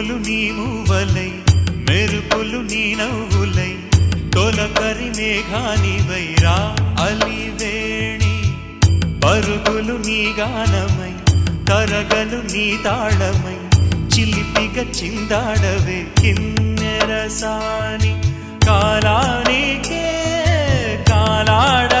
పువ్వులు నీ మూవలై మెరుపులు నీ నవ్వులై తొలకరి మేఘానివై రా అలివేణి పరుగులు నీ గానమై తరగలు నీ తాళమై చిలిపిగా చిందాడవే కిన్నెరసాని కాలానికే కాలాడ